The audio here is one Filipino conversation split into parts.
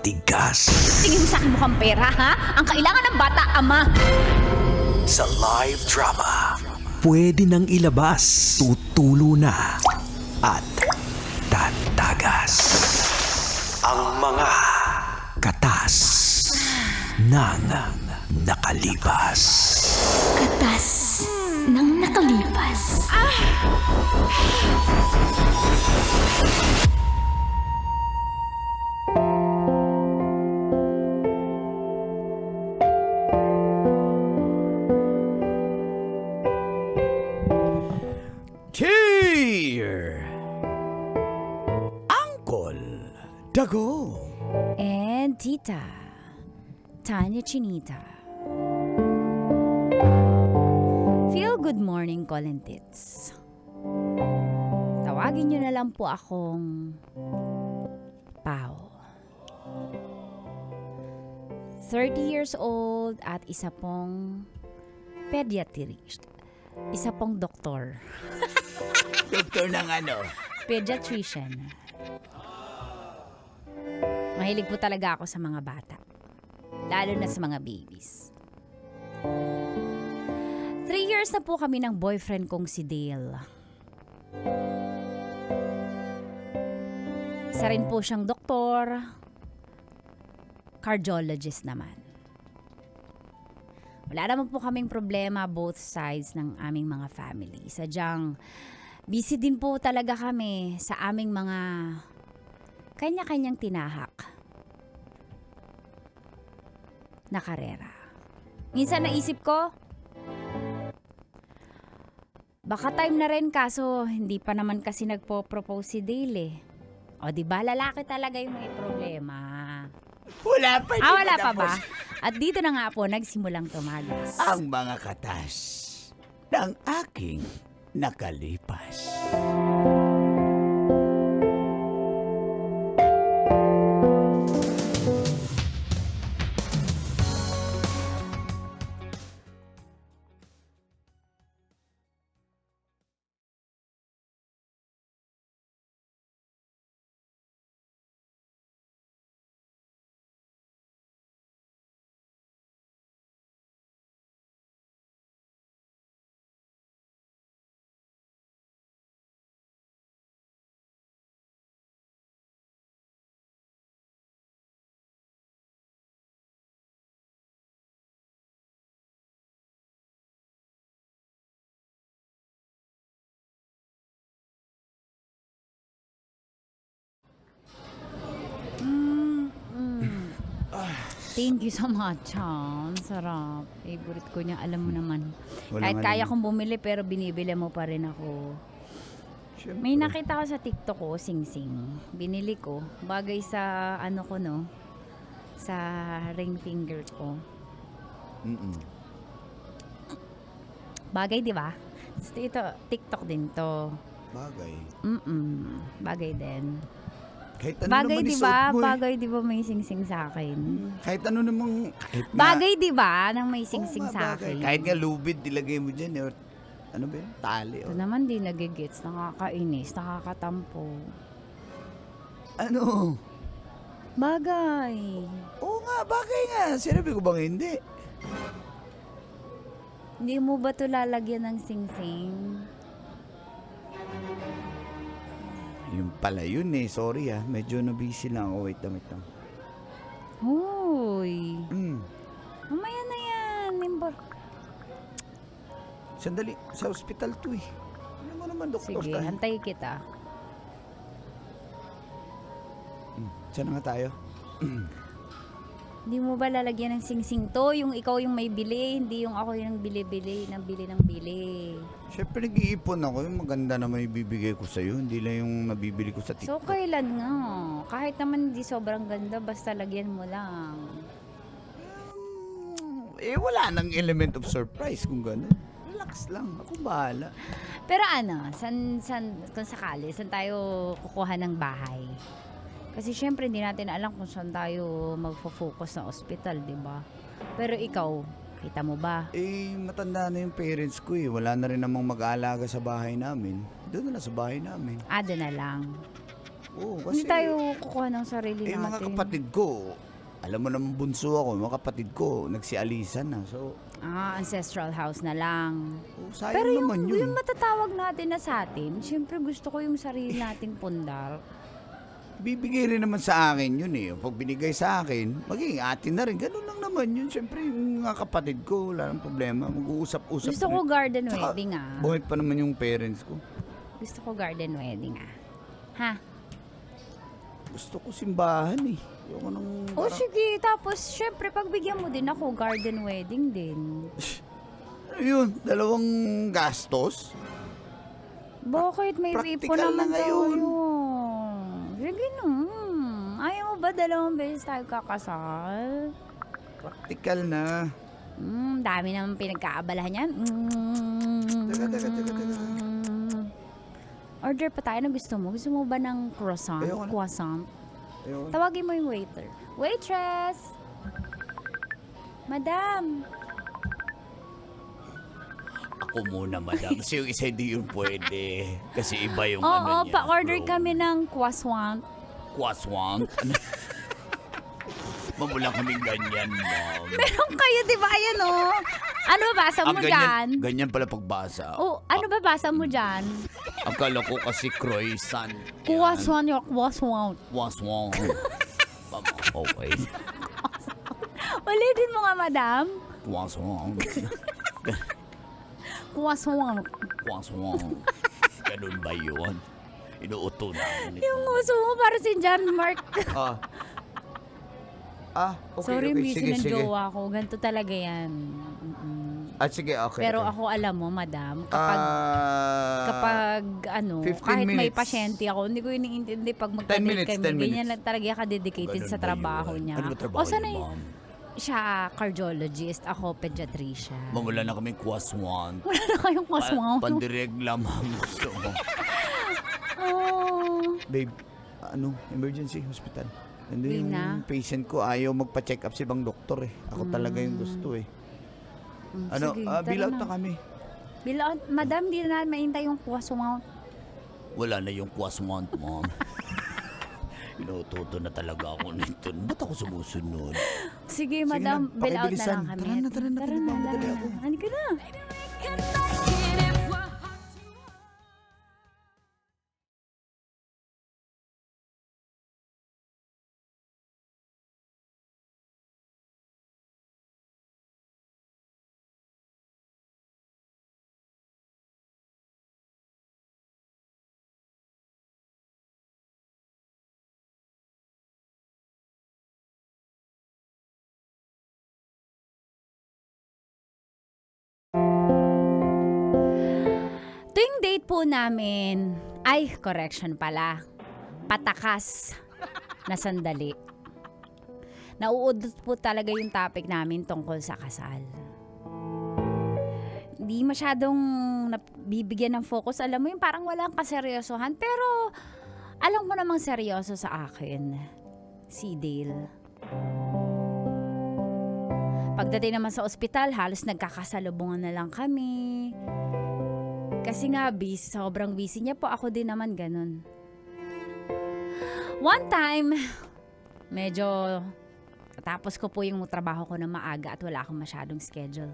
matigas. Tingin mo sa akin mukhang pera, ha? Ang kailangan ng bata, ama. Sa live drama, pwede nang ilabas, tutulo na at tatagas. Ang mga katas ng nakalipas. Katas ng nakalipas. Cheer! Uncle Dago. And Tita, Tanya Chinita. Feel good morning, Colin Tits. Tawagin niyo na lang po akong Pao. 30 years old at isa pong pediatrician. Isa pong doktor. Doktor ng ano? Pediatrician. Mahilig po talaga ako sa mga bata. Lalo na sa mga babies. 3 years na po kami ng boyfriend kong si Dale. Isa rin po siyang doktor. Cardiologist naman. Wala naman po kaming problema both sides ng aming mga family. Sadyang busy din po talaga kami sa aming mga kanya-kanyang tinahak na karera. Minsan naisip ko, baka time na rin kaso hindi pa naman kasi nagpo-propose si Dale eh. O diba lalaki talaga yung may problema. Wala pa. Wala pa ba? At dito na nga po nagsimulang tumagas. Ang mga katas ng aking nakalipas. Thank you so much, ha? Ang sarap. Favorite ko niya. Alam mo naman. Walang Kahit kaya ano. kong bumili, pero binibili mo pa rin ako. Siyempre. May nakita ko sa TikTok ko, sing-sing. Binili ko. Bagay sa, ano ko, no? Sa ring finger ko. Bagay, di ba? Ito, TikTok din to. Bagay. Bagay din. Kahit ano Bagay, naman di isuot ba? mo eh. Bagay, di ba may sing-sing sa akin? Kahit ano namang... Kahit nga- Bagay, di ba? Nang may Oo sing-sing nga, sa bagay. akin. Kahit nga lubid, ilagay mo dyan. Or, ano ba yun? Tali. Ito Or, naman di nagigits, nakakainis, nakakatampo. ano? Bagay. Oo nga, bagay nga. Sinabi ko bang hindi? Hindi mo ba ito lalagyan ng sing-sing? Yung pala yun eh. Sorry ah. Medyo na-busy lang ako. Wait lang. Hoy. Hmm. Mamaya na yan. Sandali. Sa hospital to eh. Ano mo naman, doktor Sige, tayo? antay kita. Saan nga tayo? Hindi mo ba lalagyan ng sing-sing to? Yung ikaw yung may bili, hindi yung ako yung bili ng bili. Siyempre nag-iipon ako. Yung maganda na may bibigay ko sa'yo. Hindi lang yung nabibili ko sa So, TikTok. kailan nga? Kahit naman hindi sobrang ganda, basta lagyan mo lang. Wala nang element of surprise kung gano'n. Relax lang. Ako bahala. Pero ano, kung sakali, saan tayo kukuha ng bahay? Kasi syempre hindi natin alam kung saan tayo magfo-focus na ospital, di ba? Pero ikaw, kita mo ba? Matanda na yung parents ko eh. Wala na rin namang mag-aalaga sa bahay namin. Doon na lang sa bahay namin. Doon na lang. Oo, Hindi tayo kukuha ng sarili natin. mga kapatid ko, alam mo naman bunso ako, mga kapatid ko, nagsialisan na. So, Ancestral house na lang. sayang Pero naman yun. yung matatawag natin na sa atin, syempre gusto ko yung sarili nating pundar. Bibigay rin naman sa akin yun eh. Pag binigay sa akin, magiging atin na rin. Ganun lang naman yun. Siyempre, yung mga kapatid ko, wala nang problema. Mag-uusap-usap. Gusto ko garden Tsaka, wedding buhay pa naman yung parents ko. Gusto ko garden wedding Ha? Gusto ko simbahan eh. Ayoko nang O sige, tapos syempre pagbigyan mo din ako garden wedding din. Ano yun? Dalawang gastos? Bakit may Practical ipo naman na ngayon. tayo? Sige no. Ayaw mo ba dalawang beses tayo kakasal? Practical na. Dami naman pinagkaabalahan yan. Teka. Order pa tayo na gusto mo. Gusto mo ba ng croissant? Ayoko na. Croissant? Ayoko. Tawagin mo yung waiter. Waitress! Madam! Ako muna, madam. Kasi yung isa hindi yun pwede. Kasi iba yung Oo, niya. pa-order bro. kami ng croissant. Croissant. Mamulang kaming ganyan, ma'am. Meron kayo, di ba? Ayan o. Ano ba basa mo dyan? Ganyan pala pagbasa. Oh, ano ba basa mo dyan? Akala ko kasi croissant. Croissant yung croissant. Croissant. Okay. Ulitin mo nga, madam. Croissant. Croissant. Croissant. Ganun ba yun? Inuuto na. Yung uso mo para si John Mark. Okay, Sorry, okay. busy ng jowa ko. Ganito talaga yan. Sige, okay. Pero okay. ako, alam mo, madam, kapag 15 kahit may minutes. pasyente ako, hindi ko iniintindi pag 10 magkadate minutes, kami. 10 minutes. Ganyan lang talaga ka-dedicated Ganun sa ba trabaho yun? niya. Ano ba trabaho sana niya, ma'am? siya cardiologist, ako pediatrician. Mamula na kaming croissant. Wala na kayong croissant. Pandiregla, ma'am. Gusto mo. Oh. Babe, emergency hospital. Hindi Hindi yung na. patient ko ayaw magpa-check up si ibang doktor eh. Ako talaga yung gusto eh. Sige, tara Bill out na kami. Bill out. Madam, di na maintay yung croissant. Wala na yung croissant, ma'am. Inututo na talaga ako nito. Ba't ako sumusunod? Sige, na, madam, bill out na pakibilisan. lang kami. Tara na, Tara na, madali ako. Ano ka na? Tuwing date po namin, correction pala, patakas na sandali. Nauudot po talaga yung topic namin tungkol sa kasal. Hindi masyadong bibigyan ng focus. Alam mo yung parang walang kaseryosohan. Pero alam mo namang seryoso sa akin, si Dale. Pagdating naman sa ospital, halos nagkakasalubungan na lang kami. Kasi nga, sobrang busy niya po. Ako din naman ganun. One time, medyo katapos ko po yung trabaho ko na maaga at wala akong masyadong schedule.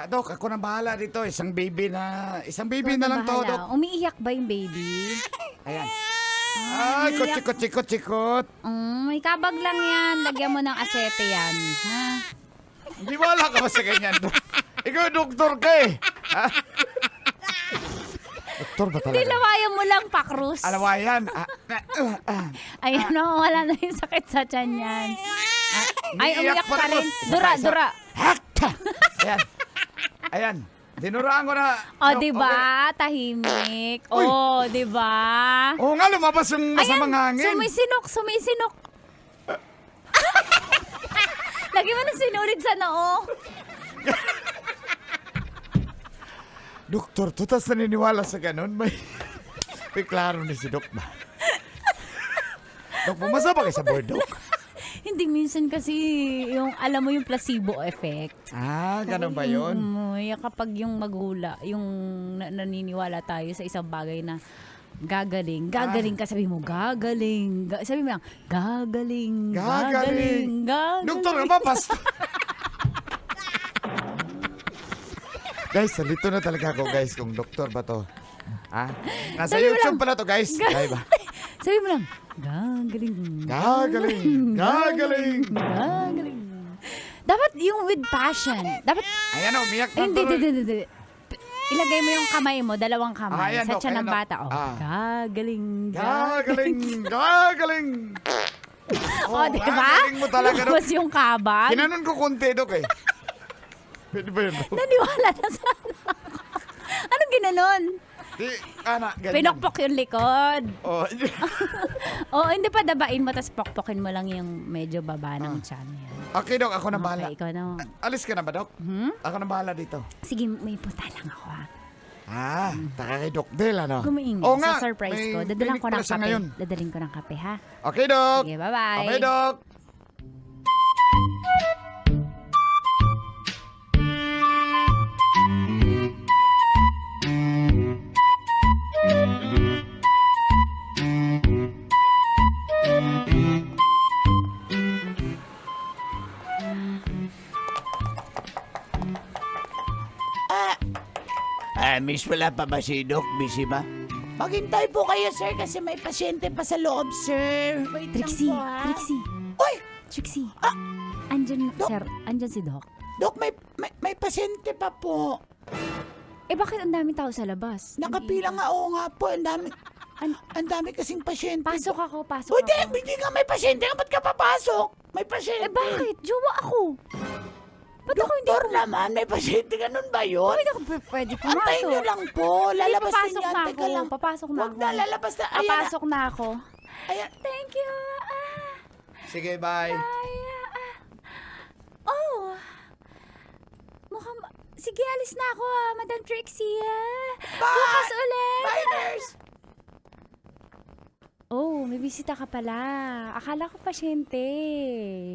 Dok, ako na bahala dito. Isang baby na lang to, Bahala. Dok. Umiiyak ba yung baby? Ayan. Ay, Chikot. May kabag lang yan. Lagyan mo ng asete yan. Ha? Hindi wala ka ba sa ganyan, Dok? Ikaw, doktor ka eh. Ha? Doktor ba Hindi, talaga? lawayan mo lang, Pakrus. Alawayan. Ayun, wala na yung sakit sa tiyan yan. Ay, Umiiyak umiyak pa pa rin. rin. Dura. Ayan. Dinuraan ko na. O, diba? Tahimik. O, diba? Oo nga, lumabas yung masamang hangin. Sumisinok. Lagi mo na sinulid sa noo. Doktor, tutas naniniwala sa ganun. May klaro ni si Dok ba? Dok, pumasa ba kayo sa board, Dok? Hindi, minsan kasi yung, alam mo yung placebo effect. Ah, ganun ba yun? Yung kapag yung yung naniniwala tayo sa isang bagay na gagaling ka, sabi mo, gagaling. Sabi mo lang, gagaling. Doktor na ba, pastor? Guys, salito na talaga ako, guys, kung doktor ba to. Ha? Nasa Sabi mo YouTube lang, pala to, guys. Ay ba? Sabi mo lang, gagaling. Gagaling. Dapat yung with passion. Dapat, Ayan o, umiyak na hindi. tuloy. Ilagay mo yung kamay mo, dalawang kamay, Ayan, sa Dok, tiyan ayan, ng Dok. bata. Gagaling. O, diba? Gagaling mo talaga, Dok. Lumabas yung kabag. Kinanon ko konti, Dok, eh. Pwede ba yun, Dok? Naniwala na sana ako. Anong ginanon? Di, ganyan. Pinokpok yung likod. Oh, Oo, hindi pa dabain mo, tapos pokpokin mo lang yung medyo baba ng tiyan. Yan. okay, Dok, ako na bahala. Okay, ikaw na. Alis ka na ba, Dok? Ako na bahala dito. Sige, may punta lang ako ha. Taka kay Doc Del, ano? Gumaingay Oo nga, sa surprise may ko. Dadalang clinic ko ng pala siya kape. ngayon. Dadaling ko ng kape ha. Okay, Doc. Sige, bye-bye. Okay, Doc. Miss, wala pa ba si Doc? Busy ba? Maghintay po kayo, sir, kasi may pasyente pa sa loob, sir. Wait Trixie, lang po, ha? Trixie, Uy! Trixie. Andyan, sir, andyan si Doc. Doc, may pasyente pa po. Eh, bakit ang daming tao sa labas? Nakapila nga, oo nga po. Ang dami kasing pasyente. Pasok ako, pasok Uy, ako. hindi nga may pasyente. Ba't ka papasok? May pasyente. Eh, bakit? Jowa ako. Ba't ako hindi Doktor naman, may pasyente. Ganun ba yun? Hindi ako pwede pumasok. Antayin nyo lang po. Lalabas papasok din yan. na Teka ako. lang. Papasok na Huwag ako. na, lalabas na. Ayan Papasok na ako. na. Ayan. Thank you. Sige, bye. Oh. Mukhang... Sige, alis na ako, Madam Trixie. Bye! Bukas ulit. Bye, nurse! Oh, may bisita ka pala. Akala ko pasyente.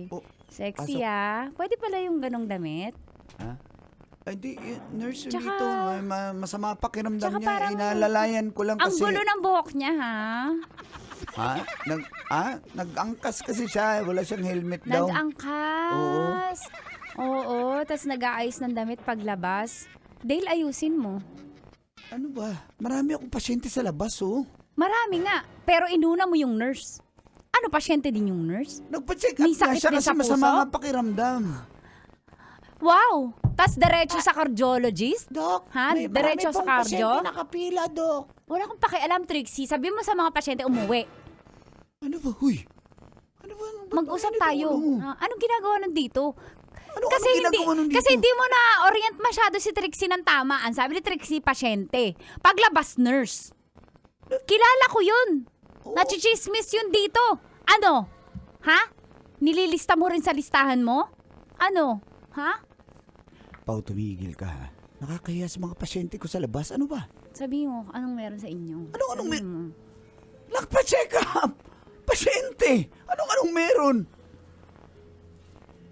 Oh, Sexy pasok. Pwede pala yung ganong damit. Ay, di, nurse Tsaka- dito. Masama pakiramdam Tsaka niya. parang- Inalalayan ko lang Ang kasi. gulo ng buhok niya, ha? Nag-angkas kasi siya. Wala siyang helmet daw. Nag-angkas. Oo, tas nag-aayos ng damit paglabas. Dale, ayusin mo. Ano ba? Marami akong pasyente sa labas, oh. Marami nga, pero inuna mo yung nurse. Ano, pasyente din yung nurse? Nagpa-check up May na sakit siya din kasi sa puso? masama nga pakiramdam. Wow! Tas diretso sa cardiologist? Doc, Ha? may Diretso marami sa pong cardio? pasyente nakapila, Doc. Wala akong pakialam, Trixie. Sabi mo sa mga pasyente umuwi. Ano ba? Huy! Ano ba? Mag-usap tayo. Ha? Anong ginagawa nandito? Ano ginagawa nun dito? Kasi hindi mo na orient masyado si Trixie ng tama. Ang sabi ni Trixie, pasyente. Paglabas, nurse. Kilala ko yun. Nachichismis yun dito. Ano? Ha? Nililista mo rin sa listahan mo? Ano? Ha? Pao, tumigil ka, ha? Nakakahiya sa mga pasyente ko sa labas. Ano ba? Sabi mo, anong meron sa inyo? Anong Sabi mo. Nagpa-check up! Pasyente! Anong meron?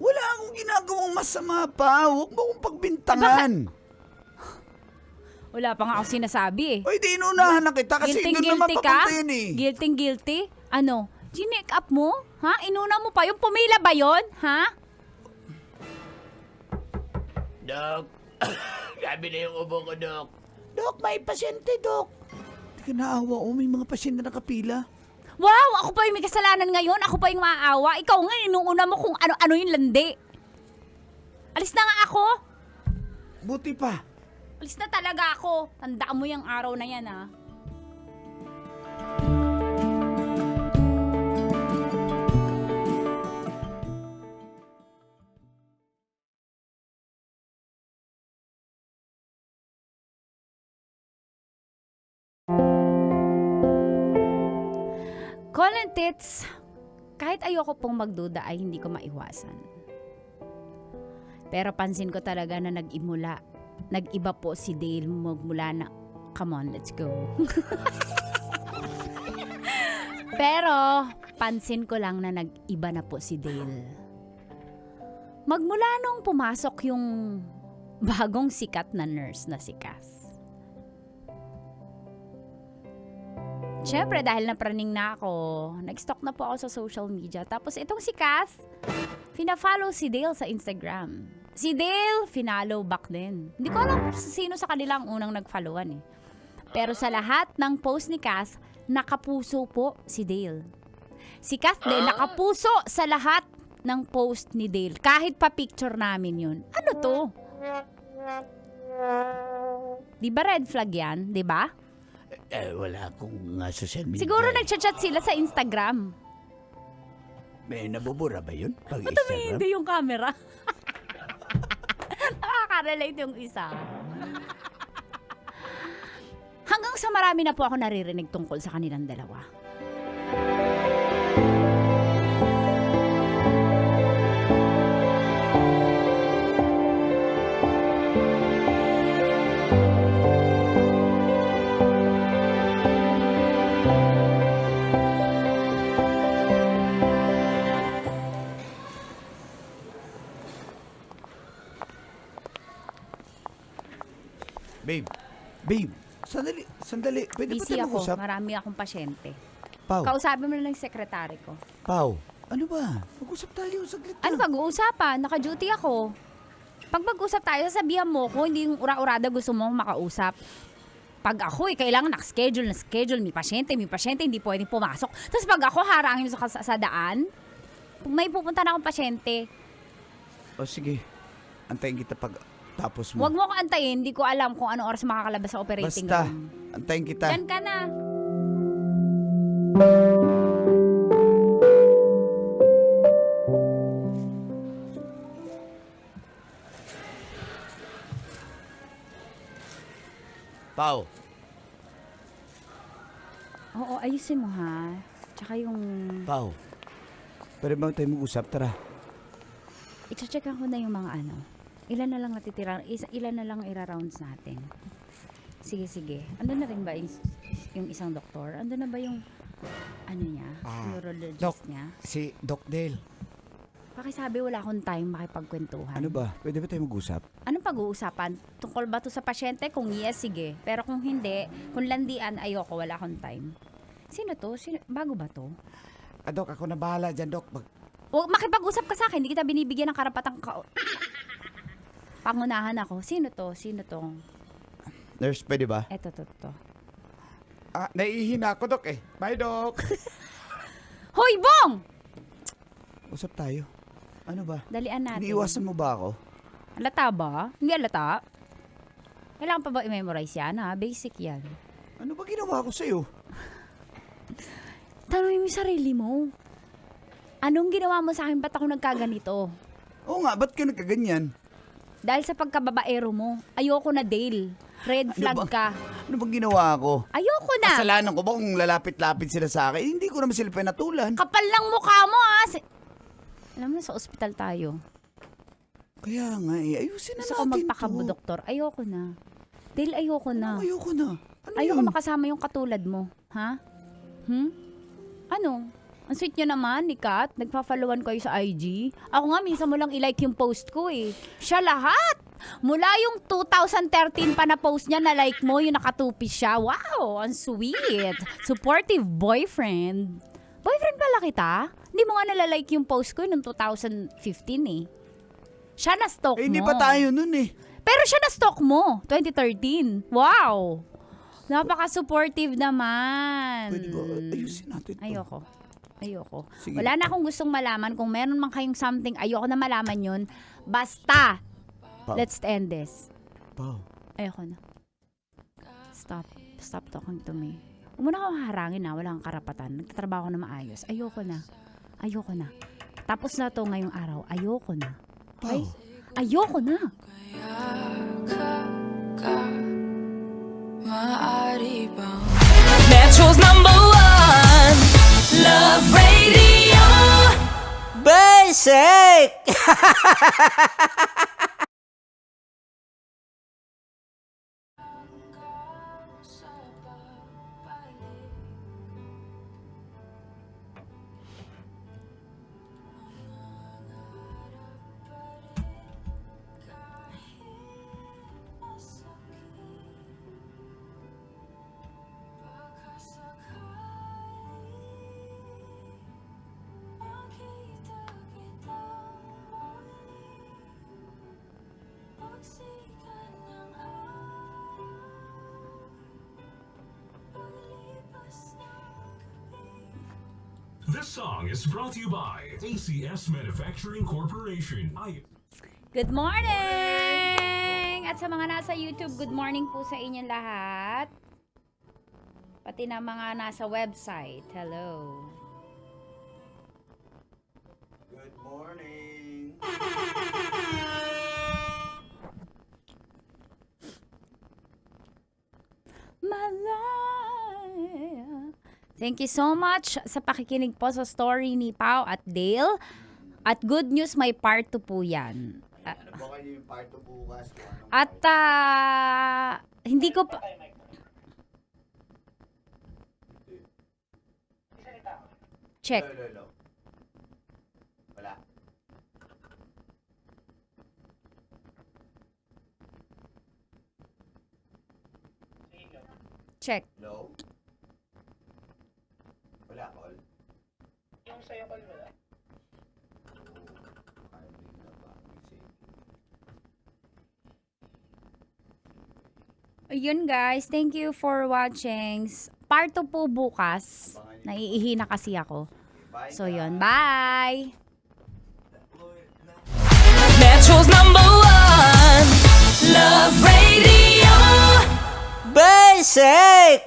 Wala akong ginagawang masama pa. Huwag mo akong pagbintangan. Wala pa nga ako sinasabi eh. Oy, di inunahan na kita kasi doon naman papunta yun eh. Guilty? Ano? Ginek up mo? Ha? Inuna mo pa yung pumila ba yon? Ha? Doc, sabi na yung ubo ko, Doc. Doc, may pasyente, Doc. Hindi ka naawa, oh. May mga pasyente na nakapila. Wow! Ako pa yung may kasalanan ngayon. Ako pa yung maaawa. Ikaw nga, inuuna mo kung ano-ano yung landi. Alis na nga ako. Buti pa. Alis na talaga ako. Tandaan mo yung araw na yan, ha? Colin Tits, kahit ayoko pong magduda ay hindi ko maiwasan. Pero pansin ko talaga na nag-iba po si Dale magmula na, come on, let's go. Pero, napansin ko lang na nag-iba na po si Dale. Magmula nung pumasok yung bagong sikat na nurse na si Kath. Siyempre, dahil napraning na ako, nag-stalk na po ako sa social media. Tapos itong si Kath, fina-follow si Dale sa Instagram. Si Dale, finallow back din. Hindi ko alam sino sa kanila ang unang nag-followan eh. Pero sa lahat ng post ni Kath, nakapuso po si Dale. Si Kath din, nakapuso sa lahat ng post ni Dale. Kahit pa picture namin yun. Ano to? Di ba red flag yan? Di ba? Wala akong social media. Siguro nagchat-chat sila sa Instagram. May nabubura ba yun? Pag Ba't Instagram? hindi yung camera? Nakaka-relate yung isa. Hanggang sa marami na po ako naririnig tungkol sa kanilang dalawa. Babe, sandali. Pwede ba Busy tayo ako. mag-usap? Marami akong pasyente. Pao, Kausapin mo na lang yung sekretary ko. Pao, ano ba? Mag-usap tayo, saglit Ano lang. pag-uusapan? Naka-duty ako. Pag mag-usap tayo, sasabihan mo ko, hindi yung ura-urada gusto mo makausap. Pag ako, kailangan na-schedule, may pasyente, hindi pwedeng pumasok. Tapos pag ako, harangin mo sa daan, pag may pupunta na akong pasyente, O sige, antayin kita pag tapos mo. huwag mo ko antayin, hindi ko alam kung anong oras makakalabas sa operating Basta, room. antayin kita. Diyan ka na. Pao, Oo, ayusin mo ha. Tsaka yung... Pao. Pwede ba tayo mag-usap? Tara. I-checkan ko na yung mga ano. Ilan na lang natitira, ilan na lang ira-rounds natin. Sige. Andun na rin ba yung isang doktor? Andun na ba yung ano niya? Neurologist Doc. niya? Si Doc Dale. Pakisabi wala akong time makipagkwentuhan. Ano ba? Pwede ba tayo mag-usap? Anong pag-uusapan? Tungkol ba to sa pasyente? Kung yes, sige. Pero kung hindi, kung landian, ayoko, wala akong time. Sino to? Bago ba to? Doc, ako na bahala dyan, Doc. O, makipag-usap ka sa akin, hindi kita binibigyan ng karapatang pangunahan ako. Sino to? Nurse, pwede ba? Eto. Naiihina ako, Doc eh. Bye, Doc. Hoy, Bong! Usap tayo. Ano ba? Dalian natin. Iniiwasan mo ba ako? Alata ba? Hindi alata. Kailangan pa ba i-memorize yan, ha? Basic yan. Ano ba ginawa ko sa'yo? Tanungin mo yung sarili mo. Anong ginawa mo sa akin? Ba't ako nagkaganito? Oo nga, ba't ka nagkaganyan? Dahil sa pagkababaero mo, ayoko na, Dale. Red flag ka. Ano bang ginawa ko? Ayoko na. Kasalanan ko ba kung lalapit-lapit sila sa akin? Hindi ko naman sila pinatulan. Kapal lang mukha mo, ha? Alam mo, sa ospital tayo. Kaya nga eh, ayusin na Gusto ko natin magpakabo, to. doktor. Ayoko na. Dale, ayoko na. Ayoko na. Ano Ayoko yun? makasama yung katulad mo. Ha? Ano? Ang sweet nyo naman ni Kat. Nagpa-followan kayo sa IG. Ako nga, minsan mo lang i-like yung post ko eh. Siya lahat! Mula yung 2013 pa na post niya na like mo, yung nakatupis siya. Wow! Ang sweet! Supportive boyfriend. Boyfriend pala kita? Hindi mo nga nalalike yung post ko noong 2015 eh. Siya na-stalk mo. Eh, hindi pa tayo nun eh. Pero siya na-stalk mo, 2013. Wow! Napaka-supportive naman. Pwede ba? Ayusin natin to. Ayoko. Sige. Wala na akong gustong malaman. Kung meron man kayong something, ayoko na malaman yun. Basta, Pao. let's end this. Pao. Ayoko na. Stop talking to me. Huwag mo na akong harangin na, wala kang karapatan. Nagtatrabaho na maayos. Ayoko na. Tapos na to ngayong araw. Ayoko na. Okay? Pao. Ayoko na. Metro's #1 Love Radio. Basic! This song is brought to you by ACS Manufacturing Corporation. Good morning! At sa mga nasa YouTube, good morning po sa inyong lahat. Pati na mga nasa website. Hello. Good morning. My life. Thank you so much sa pakikinig po sa story ni Pao at Dale. At good news, may part 2 po yan. Ano ba kayo yung part 2 bukas? At hindi ko pa... Check. Lo. Wala. Check. Low? Wala, call? Yung sa'yo call wala. Ayun guys, thank you for watching. Part 2 po bukas. Naiihi na kasi ako. So yun, bye! Metro's #1 Love Radio. Basic!